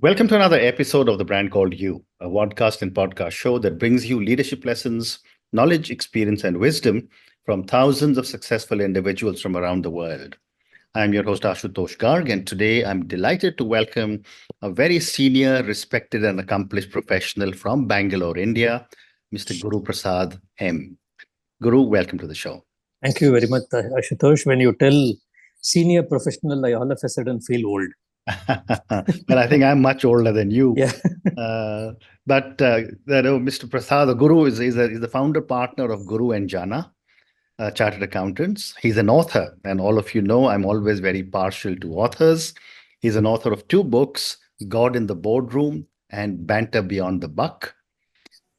Welcome to another episode of The Brand Called You, a podcast and podcast show that brings you leadership lessons, knowledge, experience, and wisdom from thousands of successful individuals from around the world. I'm your host, Ashutosh Garg, and today I'm delighted to welcome a very senior, respected, and accomplished professional from Bangalore, India, Mr. Guru Prasad M. Guru, welcome to the show. Thank you very much, Ashutosh. When you tell senior professional, I all of a sudden feel old. Well, I think I'm much older than you. Yeah. Mr. Prasad, the Guru is the founder partner of Guru and Jana, chartered accountants. He's an author, and all of you know I'm always very partial to authors. He's an author of two books, God in the Boardroom and Banter Beyond the Buck.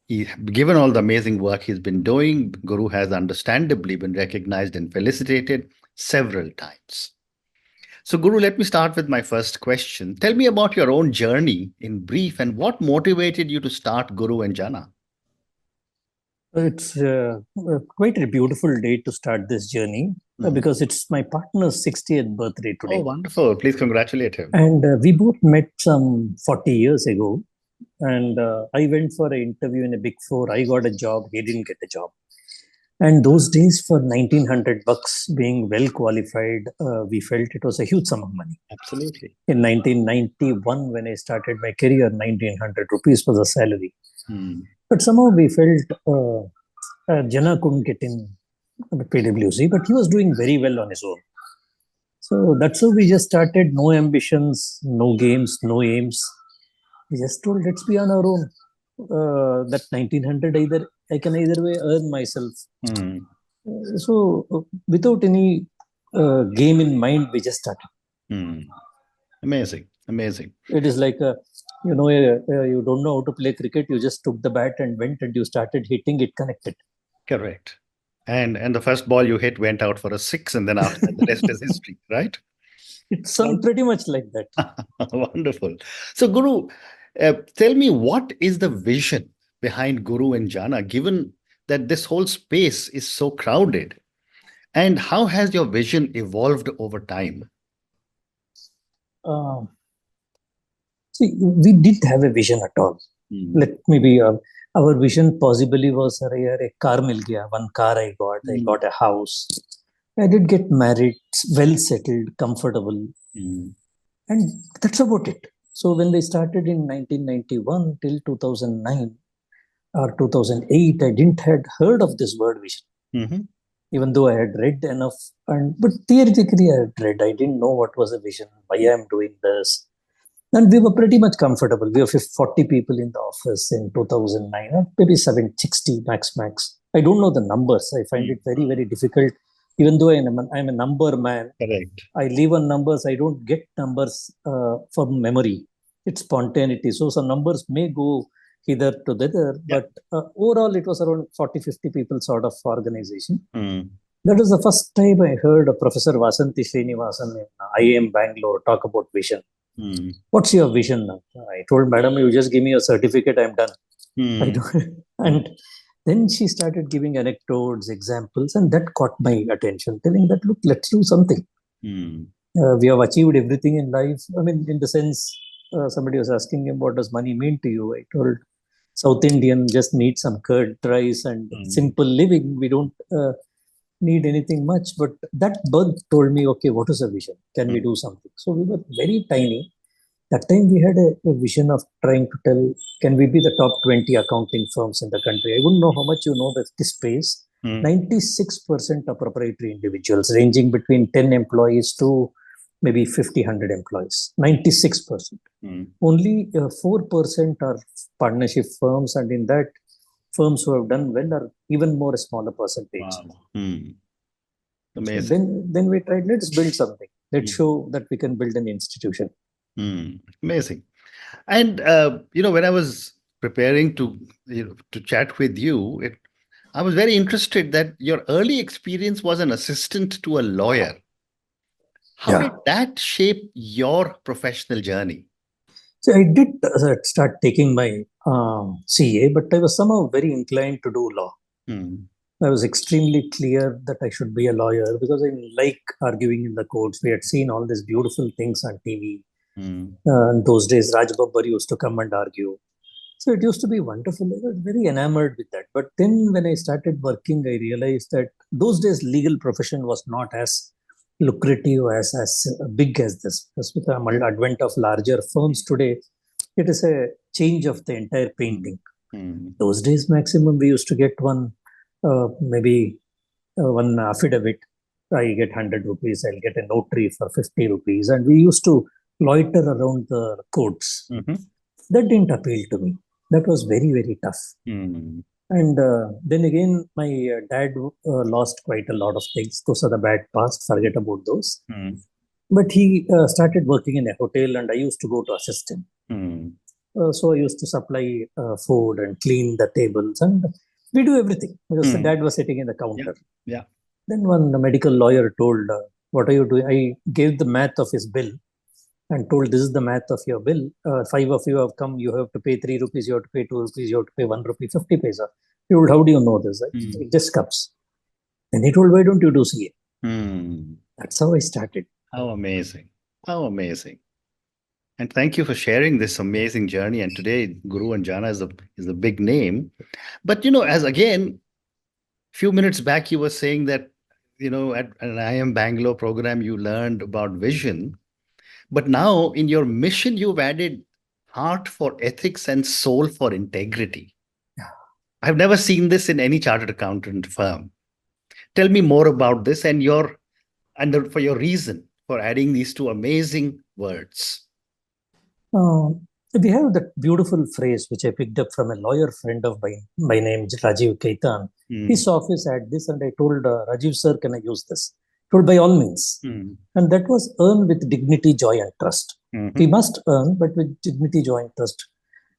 Given all the amazing work he's been doing, Guru has understandably been recognized and felicitated several times. So, Guru, let me start with my first question. Tell me about your own journey in brief and what motivated you to start Guru and Jana? It's quite a beautiful day to start this journey because it's my partner's 60th birthday today. Oh, wonderful. Please congratulate him. And we both met some 40 years ago. And I went for an interview in a Big Four. I got a job. He didn't get a job. And those days for $1,900 being well qualified, we felt it was a huge sum of money. Absolutely. In 1991, when I started my career, 1,900 rupees was a salary. But somehow we felt Jana couldn't get in PwC, but he was doing very well on his own. So that's how we just started. No ambitions, no games, no aims. We just told, let's be on our own. That 1,900 I can either way earn myself. So without any game in mind, we just started. Amazing. It is like, you don't know how to play cricket. You just took the bat and went and you started hitting it, connected. Correct. And the first ball you hit went out for a six, and then after that, the rest is history, right? It's pretty much like that. Wonderful. So, Guru, tell me, what is the vision behind Guru and Jana, given that this whole space is so crowded? And how has your vision evolved over time? See, we didn't have a vision at all. Let me be, our vision possibly was, a car mil gaya, one car I got a house. I did get married, well settled, comfortable. And that's about it. So when they started in 1991 till 2009 or 2008, I didn't had heard of this word vision. Even though I had read enough, but theoretically I had read, I didn't know what was a vision, why I'm doing this. And we were pretty much comfortable. We were 40 people in the office in 2009, or maybe 760 max. I don't know the numbers. I find it very, very difficult. Even though I'm a number man, correct. I live on numbers. I don't get numbers from memory. It's spontaneity. So some numbers may go hither to thither, but overall it was around 40-50 people sort of organization. That was the first time I heard Professor Vasanthi Srinivasan in IIM Bangalore talk about vision. What's your vision? I told Madam, you just give me a certificate, I'm done. And then she started giving anecdotes, examples, and that caught my attention, telling that, look, let's do something. We have achieved everything in life. I mean, in the sense, somebody was asking him, what does money mean to you? I told, South Indian just need some curd rice and simple living. We don't need anything much. But that bug told me, okay, what is a vision? Can we do something? So we were very tiny. That time we had a vision of trying to tell, can we be the top 20 accounting firms in the country? I wouldn't know how much you know this space. 96% are proprietary individuals, ranging between 10 employees to maybe 50, 100 employees. 96%. Only 4% are partnership firms, and in that, firms who have done well are even more a smaller percentage. Amazing. So then we tried, let's build something. Let's show that we can build an institution. Amazing. And when I was preparing to chat with you, I was very interested that your early experience was an assistant to a lawyer. How did that shape your professional journey? So I did start taking my CA, but I was somehow very inclined to do law. I was extremely clear that I should be a lawyer because I like arguing in the courts. We had seen all these beautiful things on TV. In those days, Raj Babbar used to come and argue. So it used to be wonderful. I was very enamored with that. But then when I started working, I realized that those days legal profession was not as lucrative, as big as this. Because with the advent of larger firms today, it is a change of the entire painting. Those days, maximum, we used to get maybe one affidavit. I get 100 rupees, I'll get a notary for 50 rupees. And we used to loiter around the courts. That didn't appeal to me. That was very, very tough. And then again, my dad lost quite a lot of things. Those are the bad past, forget about those. But he started working in a hotel and I used to go to assist him. So I used to supply food and clean the tables and we do everything because the dad was sitting in the counter. Yeah. Then one medical lawyer told, what are you doing? I gave the math of his bill and told, this is the math of your bill. 5 of you have come, you have to pay 3 rupees, you have to pay 2 rupees, you have to pay 1 rupee, 50 paisa. He told, how do you know this? It just comes. And he told, why don't you do CA? That's how I started. How amazing. How amazing. And thank you for sharing this amazing journey. And today, Guru and Jana is a big name. But, as again, few minutes back, you were saying that, at an IIM Bangalore program, you learned about vision. But now in your mission, you've added heart for ethics and soul for integrity. I've never seen this in any chartered accountant firm. Tell me more about this and for your reason for adding these two amazing words. We have that beautiful phrase which I picked up from a lawyer friend of mine by name Rajiv Kaitan. His office had this and I told Rajiv sir, can I use this? Told by all means. And that was earn with dignity, joy and trust. We must earn, but with dignity, joy and trust.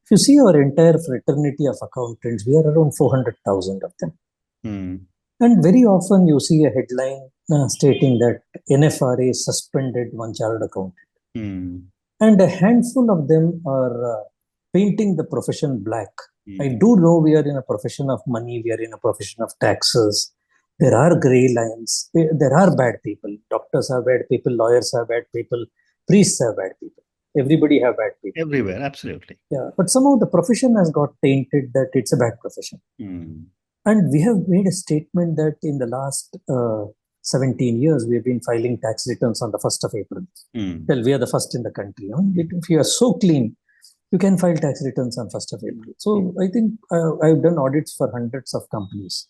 If you see our entire fraternity of accountants, we are around 400,000 of them. And very often you see a headline stating that NFRA suspended one chartered accountant. And a handful of them are painting the profession black. I do know we are in a profession of money, we are in a profession of taxes. There are gray lines. There are bad people. Doctors are bad people, lawyers are bad people, priests are bad people. Everybody have bad people. Everywhere, absolutely. Yeah, but somehow the profession has got tainted that it's a bad profession. And we have made a statement that in the last 17 years, we have been filing tax returns on the 1st of April. Well, we are the first in the country. If you are so clean, you can file tax returns on 1st of April. So I think I've done audits for hundreds of companies.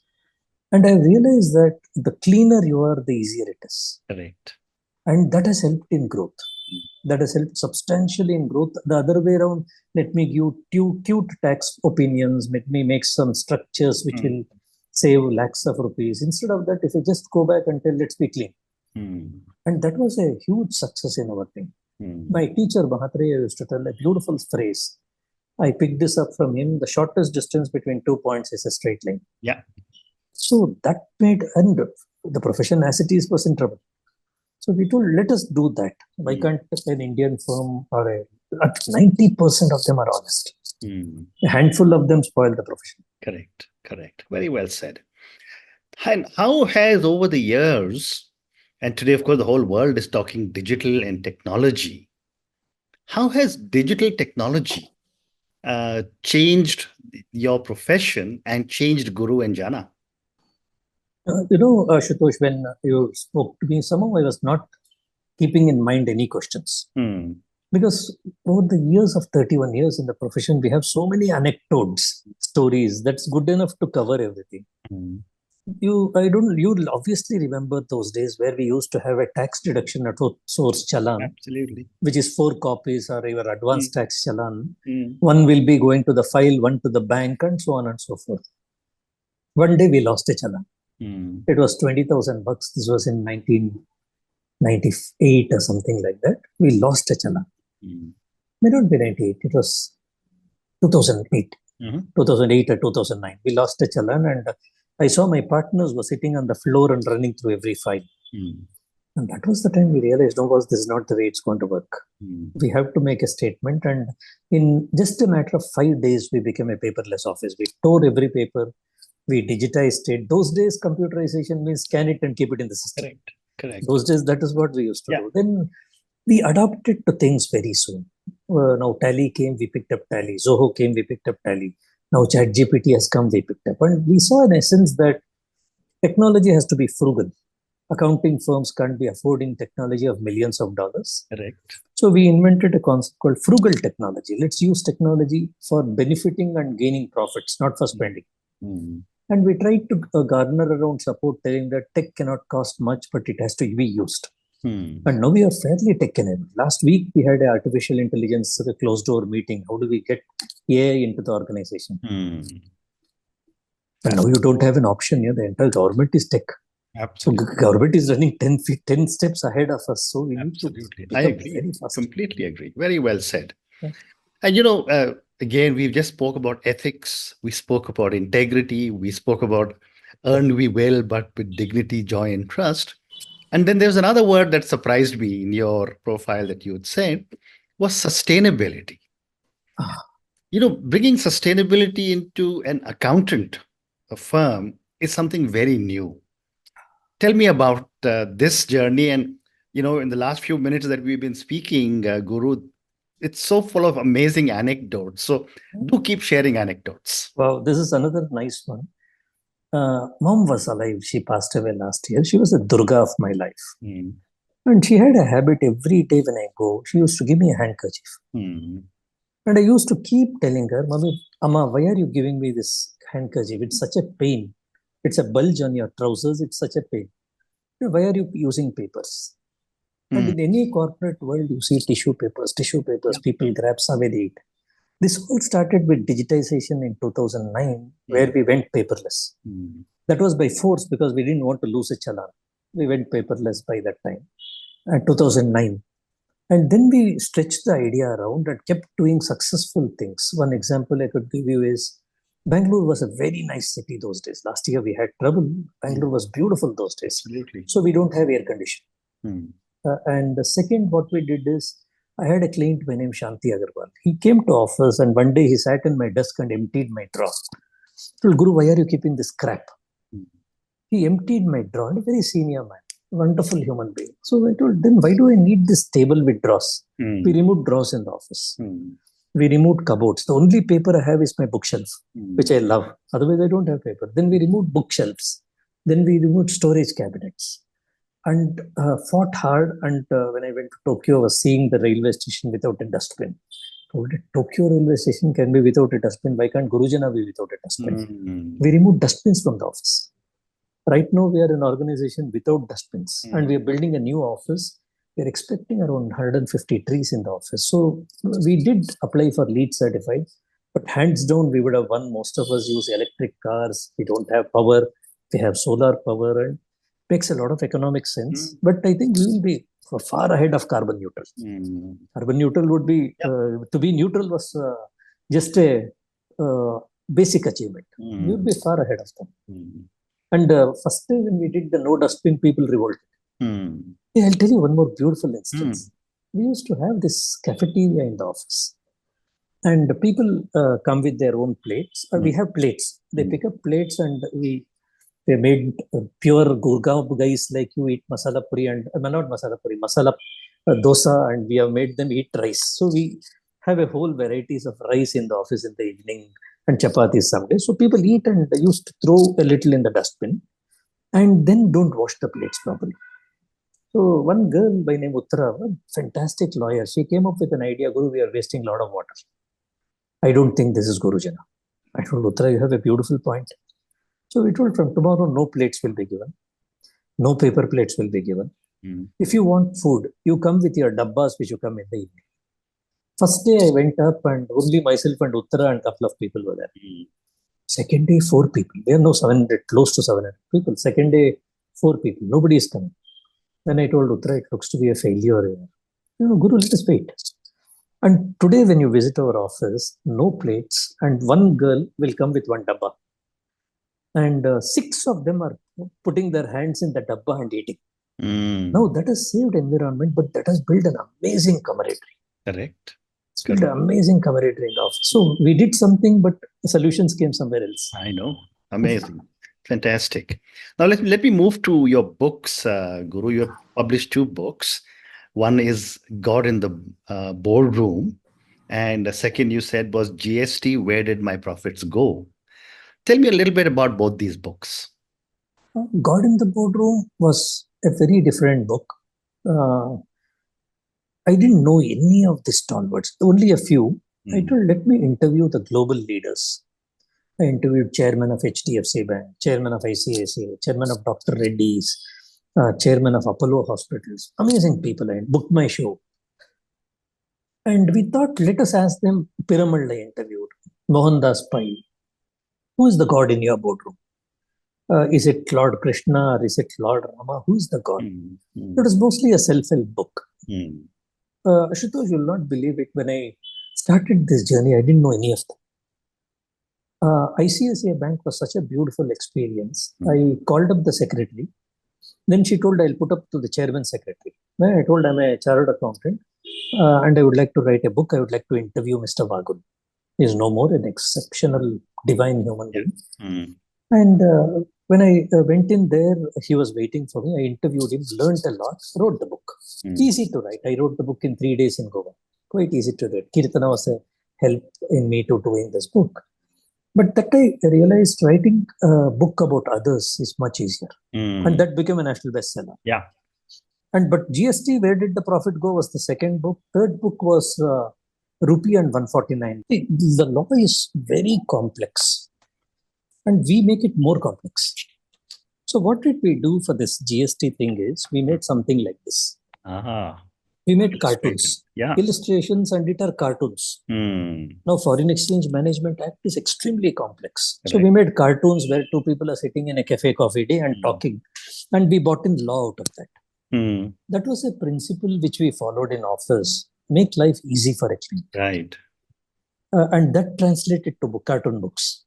And I realized that the cleaner you are, the easier it is. Correct. And that has helped in growth. That has helped substantially in growth. The other way around, let me give cute tax opinions, let me make some structures which will save lakhs of rupees. Instead of that, if you just go back and tell, let's be clean. And that was a huge success in our thing. My teacher, Mahatreya, used to tell a beautiful phrase. I picked this up from him. The shortest distance between 2 points is a straight line. Yeah. So that made, and the profession as it is was in trouble. So we told, let us do that. Why can't an Indian firm or 90% of them are honest? A handful of them spoil the profession. Correct. Very well said. And how has over the years, and today, of course, the whole world is talking digital and technology. How has digital technology changed your profession and changed Guru and Jana? Ashutosh, when you spoke to me, somehow I was not keeping in mind any questions. Because over the years of 31 years in the profession, we have so many anecdotes, stories, that's good enough to cover everything. You obviously remember those days where we used to have a tax deduction at source challan. Absolutely. Which is 4 copies or your advance tax challan. One will be going to the file, one to the bank, and so on and so forth. One day we lost a challan. It was 20,000 bucks. This was in 1998 or something like that. We lost a challan. May not be 98. It was 2008. 2008 or 2009. We lost a challan and I saw my partners were sitting on the floor and running through every file. And that was the time we realized, no, this is not the way it's going to work. We have to make a statement. And in just a matter of 5 days, we became a paperless office. We tore every paper. We digitized it. Those days, computerization means scan it and keep it in the system. Correct. Those days, that is what we used to do. Then We adapted to things very soon. Now Tally came, we picked up Tally. Zoho came, we picked up Tally. Now ChatGPT has come, we picked up. And we saw in essence that technology has to be frugal. Accounting firms can't be affording technology of millions of dollars. Correct. So we invented a concept called frugal technology. Let's use technology for benefiting and gaining profits, not for spending. Mm. And we tried to garner around support, telling that tech cannot cost much, but it has to be used. Mm. And now we are fairly tech enabled. Last week, we had an artificial intelligence closed door meeting. How do we get AI into the organization? Mm. And now you don't have an option here. The entire government is tech. Absolutely. So government is running 10 feet, 10 steps ahead of us. So we need to Absolutely. pick I up agree. very fast. Completely agree. Very well said. Yeah. And again, we just spoke about ethics. We spoke about integrity. We spoke about earn we will, but with dignity, joy, and trust. And then there's another word that surprised me in your profile that you had said was sustainability. Ah, Bringing sustainability into an accountant, a firm, is something very new. Tell me about this journey. And, in the last few minutes that we've been speaking, Guru, it's so full of amazing anecdotes. So do keep sharing anecdotes. wow, this is another nice one. Mom was alive. She passed away last year. She was the Durga of my life. Mm. And she had a habit every day when I go, she used to give me a handkerchief. Mm. And I used to keep telling her, Mami, Amma, why are you giving me this handkerchief? It's such a pain. It's a bulge on your trousers. It's such a pain. Why are you using papers? And Mm. in any corporate world, you see tissue papers, Yeah. people grab some and eat. This all started with digitization in 2009, where we went paperless. Mm. That was by force because we didn't want to lose a challan. We went paperless by that time, 2009. And then we stretched the idea around and kept doing successful things. One example I could give you is Bangalore was a very nice city those days. Last year we had trouble. Bangalore was beautiful those days. Absolutely. So we don't have air conditioning. Mm. And the second, what we did is, I had a client by name Shanti Agarwal. He came to office and one day he sat in my desk and emptied my drawer. I told Guru, why are you keeping this crap? Mm. He emptied my drawer, and a very senior man, wonderful human being. So I told him, why do I need this table with drawers? Mm. We removed drawers in the office. Mm. We removed cupboards. The only paper I have is my bookshelf, which I love. Otherwise, I don't have paper. Then we removed bookshelves. Then we removed storage cabinets. And fought hard. And when I went to Tokyo, I was seeing the railway station without a dustbin. Told it, Tokyo railway station can be without a dustbin. Why can't Guru Jana be without a dustbin? We removed dustbins from the office. Right now, we are an organization without dustbins, and we are building a new office. We are expecting around 150 trees in the office. So we did apply for LEED certified, but hands down, we would have won. Most of us use electric cars. We don't have power. We have solar power, and makes a lot of economic sense. But I think we will be far ahead of carbon neutral. Carbon neutral would be, to be neutral was just a basic achievement. We would be far ahead of them. And first day when we did the no dustbin, people revolted. Yeah, I'll tell you one more beautiful instance. We used to have this cafeteria in the office. And the people come with their own plates. We have plates. They pick up plates and we made pure Gurgaon guys like you eat masala puri and not masala puri, masala dosa, and we have made them eat rice. So we have a whole varieties of rice in the office in the evening and chapatis some days. So people eat and used to throw a little in the dustbin and then don't wash the plates properly. So one girl by name Uttara, a fantastic lawyer, she came up with an idea, Guru, we are wasting a lot of water. I don't think this is Guru Jana. I told Uttara, you have a beautiful point. So we told from tomorrow, no plates will be given. No paper plates will be given. If you want food, you come with your dabbas, which you come in the evening. First day I went up and only myself and Uttara and a couple of people were there. Second day, 4 people. There are no 700, close to 700 people. Second day, 4 people. Nobody is coming. Then I told Uttara, it looks to be a failure. Guru, let us wait. And today when you visit our office, no plates and one girl will come with one dabba. And 6 of them are putting their hands in the dabba and eating. Now that has saved environment, but that has built an amazing camaraderie. Correct. It's built an amazing camaraderie in the office. So we did something, but the solutions came somewhere else. I know. Amazing. Fantastic. Now let me move to your books, Guru. You have published 2 books. One is God in the boardroom. And the second you said was GST, Where Did My Profits Go? Tell me a little bit about both these books. God in the Boardroom was a very different book. I didn't know any of the stalwarts, only a few. I told, let me interview the global leaders. I interviewed chairman of HDFC Bank, chairman of ICICI, chairman of Dr. Reddy's, chairman of Apollo Hospitals. Amazing people. I booked my show. And we thought, let us ask them. Pyramid I interviewed. Mohandas Pai. Who is the God in your boardroom? Is it Lord Krishna or is it Lord Rama? Who is the God? It was mostly a self-help book. Ashutosh, you will not believe it. When I started this journey, I didn't know any of them. ICICI Bank was such a beautiful experience. I called up the secretary. Then she told, I'll put up to the chairman secretary. Then I told, I'm a chartered accountant and I would like to write a book. I would like to interview Mr. Vagun. He is no more an exceptional, divine human being. And when I went in there, he was waiting for me. I interviewed him, learned a lot, wrote the book. Easy to write. I wrote the book in 3 days in Goa. Quite easy to read. Kirtana was a help in me to doing this book. But that I realized writing a book about others is much easier. And that became a national bestseller. Yeah. But GST, Where Did the Profit Go? Was the second book. Third book was Rupee and 149. The law is very complex. And we make it more complex. So what did we do for this GST thing is, we made something like this. We made cartoons, illustrations, and it are cartoons. Now, Foreign Exchange Management Act is extremely complex. So we made cartoons where two people are sitting in a cafe coffee day and talking. And we brought in law out of that. That was a principle which we followed in office. Make life easy for a client. Right. And that translated to cartoon books.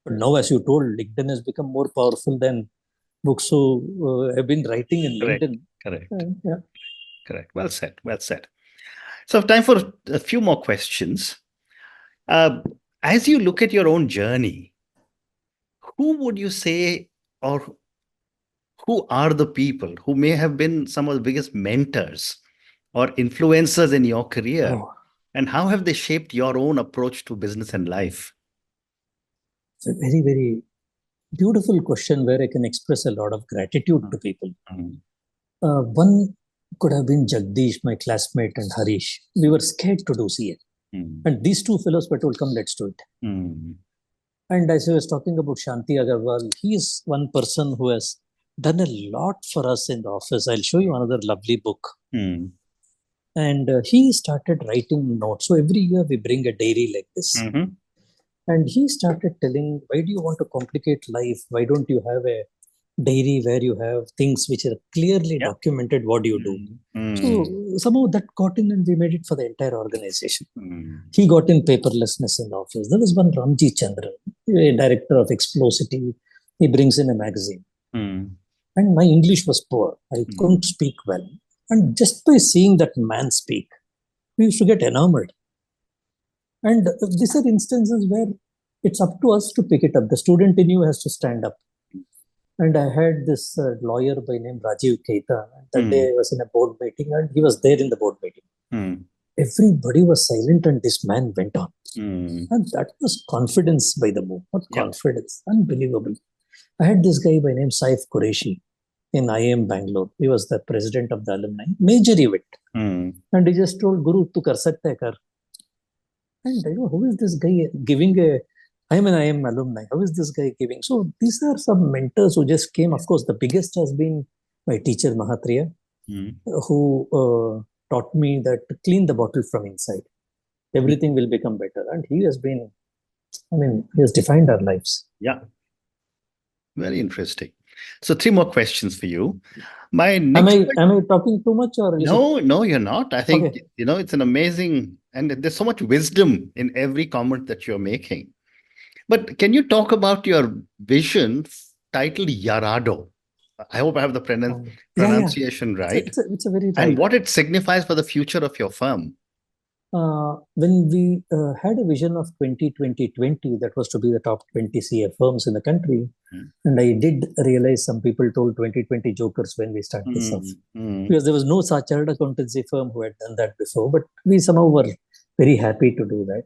But now, as you told, LinkedIn has become more powerful than books. So I've been writing in LinkedIn. Correct. Correct. Well said. Well said. So time for a few more questions. As you look at your own journey, who would you say, or who are the people who may have been some of the biggest mentors or influencers in your career? And how have they shaped your own approach to business and life? It's a very, very beautiful question where I can express a lot of gratitude to people. One could have been Jagdish, my classmate, and Harish. We were scared to do CA. And these two fellows were told, come, let's do it. And as I was talking about Shanti Agarwal, he is one person who has done a lot for us in the office. I'll show you another lovely book. And he started writing notes. So every year we bring a diary like this. And he started telling, why do you want to complicate life? Why don't you have a diary where you have things which are clearly documented what you do? So somehow that got in and we made it for the entire organization. He got in paperlessness in the office. There was one Ramji Chandran, a director of Explosity. He brings in a magazine. And my English was poor. I couldn't speak well. And just by seeing that man speak, we used to get enamored. And these are instances where it's up to us to pick it up. The student in you has to stand up. And I had this lawyer by name Rajiv Keita. That day I was in a board meeting and he was there in the board meeting. Everybody was silent and this man went on. And that was confidence by the move. What confidence? Unbelievable. I had this guy by name Saif Qureshi in IIM Bangalore. He was the president of the alumni. Major event. And he just told Guru, tu kar sakta hai kar. And I know, who is this guy giving I'm an IIM alumni. How is this guy giving? So these are some mentors who just came. Of course, the biggest has been my teacher, Mahatriya, who taught me that to clean the bottle from inside. Everything will become better. And he has been, he has defined our lives. Yeah. Very interesting. So 3 more questions for you. My next am I talking too much or no, you're not. I think it's an amazing, and there's so much wisdom in every comment that you're making. But can you talk about your vision titled Yarado? I hope I have the pronunciation right. It's a very right. And what it signifies for the future of your firm. When we had a vision of 2020, that was to be the top 20 CA firms in the country. And I did realize some people told 2020 jokers when we started this off. Because there was no such chartered accountancy firm who had done that before, but we somehow were very happy to do that.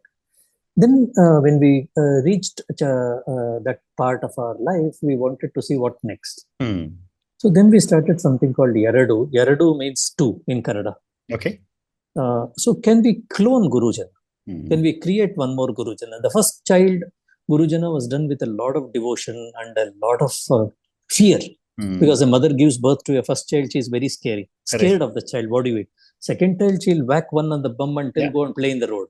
Then when we reached that part of our life, we wanted to see what next. So then we started something called Yarado. Yarado means two in Kannada. Okay. So can we clone Guru Jana? Can we create one more Guru Jana? The first child, Guru Jana, was done with a lot of devotion and a lot of fear. Because a mother gives birth to a first child, she is very scared of the child. What do you eat? Second child, she'll whack one on the bum and tell go and play in the road.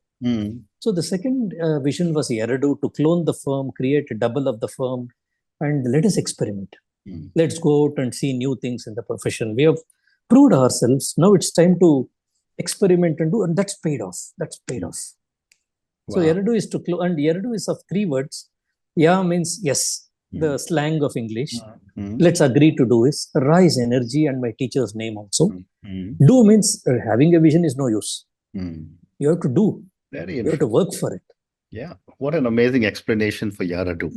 So the second vision was Yarado, to clone the firm, create a double of the firm, and let us experiment. Let's go out and see new things in the profession. We have proved ourselves. Now it's time to experiment and do, and that's paid off. That's paid off. So Yarado is to clone, and Yarado is of three words. Ya means yes, the slang of English. Let's agree to do is. Ra is energy and my teacher's name also. Do means having a vision is no use. You have to do. You have to work for it. Yeah, what an amazing explanation for Yarado.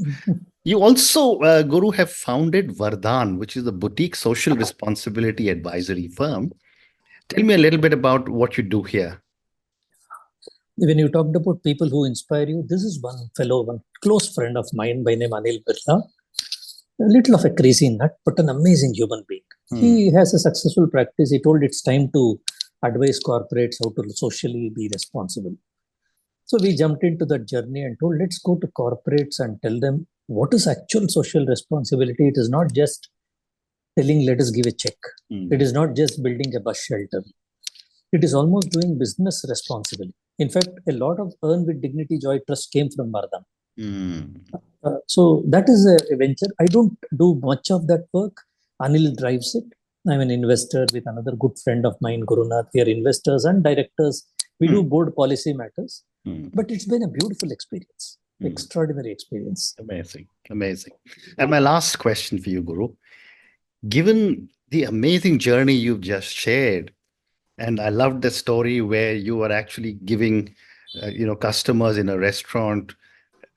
You also, Guru, have founded Vardan, which is a boutique social responsibility advisory firm. Tell me a little bit about what you do here. When you talked about people who inspire you, this is one close friend of mine by name Anil Birla. A little of a crazy nut, but an amazing human being. He has a successful practice. He told it's time to advise corporates how to socially be responsible. So we jumped into that journey and told, let's go to corporates and tell them what is actual social responsibility. It is not just telling, let us give a check. It is not just building a bus shelter. It is almost doing business responsibly. In fact, a lot of Earn with Dignity Joy Trust came from Vardan. So that is a venture. I don't do much of that work. Anil drives it. I'm an investor with another good friend of mine, Gurunath. We are investors and directors. We do board policy matters. But it's been a beautiful experience. Extraordinary experience. Amazing. Amazing. And my last question for you, Guru. Given the amazing journey you've just shared, and I loved the story where you were actually giving, customers in a restaurant,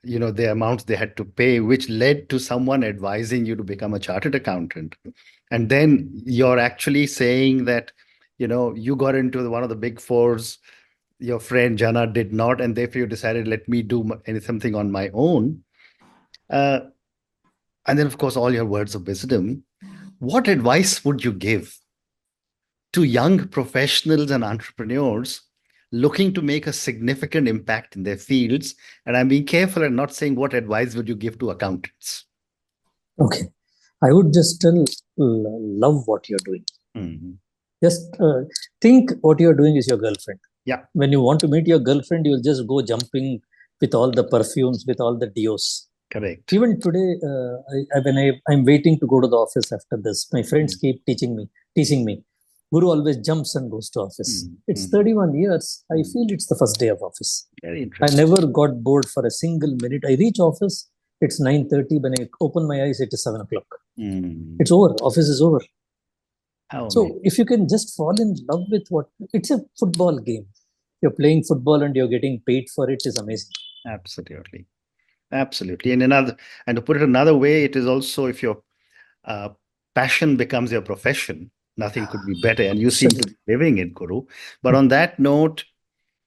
the amounts they had to pay, which led to someone advising you to become a chartered accountant. And then you're actually saying that, you got into one of the big fours, your friend Jana did not, and therefore you decided, let me do something on my own. And then, of course, all your words of wisdom. What advice would you give to young professionals and entrepreneurs looking to make a significant impact in their fields? And I'm being careful and not saying what advice would you give to accountants. Okay. I would just tell, love what you're doing. Just think what you're doing is your girlfriend. Yeah. When you want to meet your girlfriend, you'll just go jumping with all the perfumes, with all the deos. Correct. Even today, when I'm waiting to go to the office after this, my friends keep teaching me. Guru always jumps and goes to office. It's 31 years. I feel it's the first day of office. Very I interesting. never got bored for a single minute. I reach office, it's 9:30. When I open my eyes, it is 7 o'clock. It's over. Office is over. So if you can just fall in love with it's a football game. You're playing football and you're getting paid for it is amazing. Absolutely. Absolutely. And to put it another way, it is also, if your passion becomes your profession, nothing could be better. And you seem to be living it, Guru. But on that note,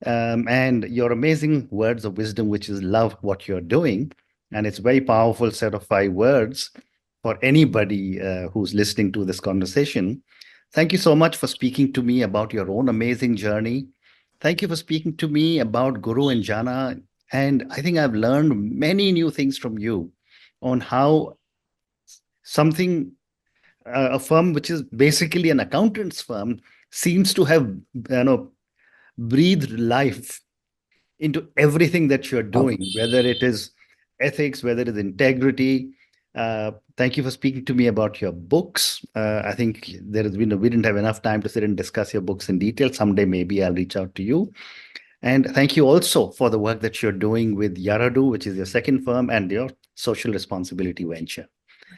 and your amazing words of wisdom, which is love what you're doing. And it's a very powerful set of 5 words for anybody who's listening to this conversation. Thank you so much for speaking to me about your own amazing journey. Thank you for speaking to me about Guru and Jana. And I think I've learned many new things from you on how a firm which is basically an accountant's firm seems to have, breathed life into everything that you're doing, whether it is ethics, whether it is integrity. Thank you for speaking to me about your books. I think we didn't have enough time to sit and discuss your books in detail. Someday, maybe I'll reach out to you. And thank you also for the work that you're doing with Yarado, which is your second firm, and your social responsibility venture.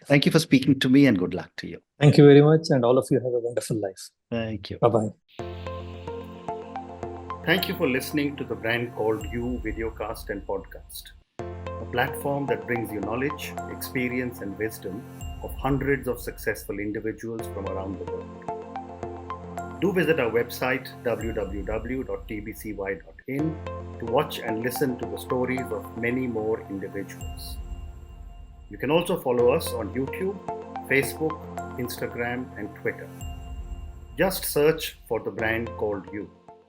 Thank you for speaking to me, and good luck to you. Thank you very much. And all of you have a wonderful life. Thank you. Bye-bye. Thank you for listening to the brand called You Videocast and Podcast, a platform that brings you knowledge, experience, and wisdom of hundreds of successful individuals from around the world. Do visit our website www.tbcy.in to watch and listen to the stories of many more individuals. You can also follow us on YouTube, Facebook, Instagram, and Twitter. Just search for the brand called You.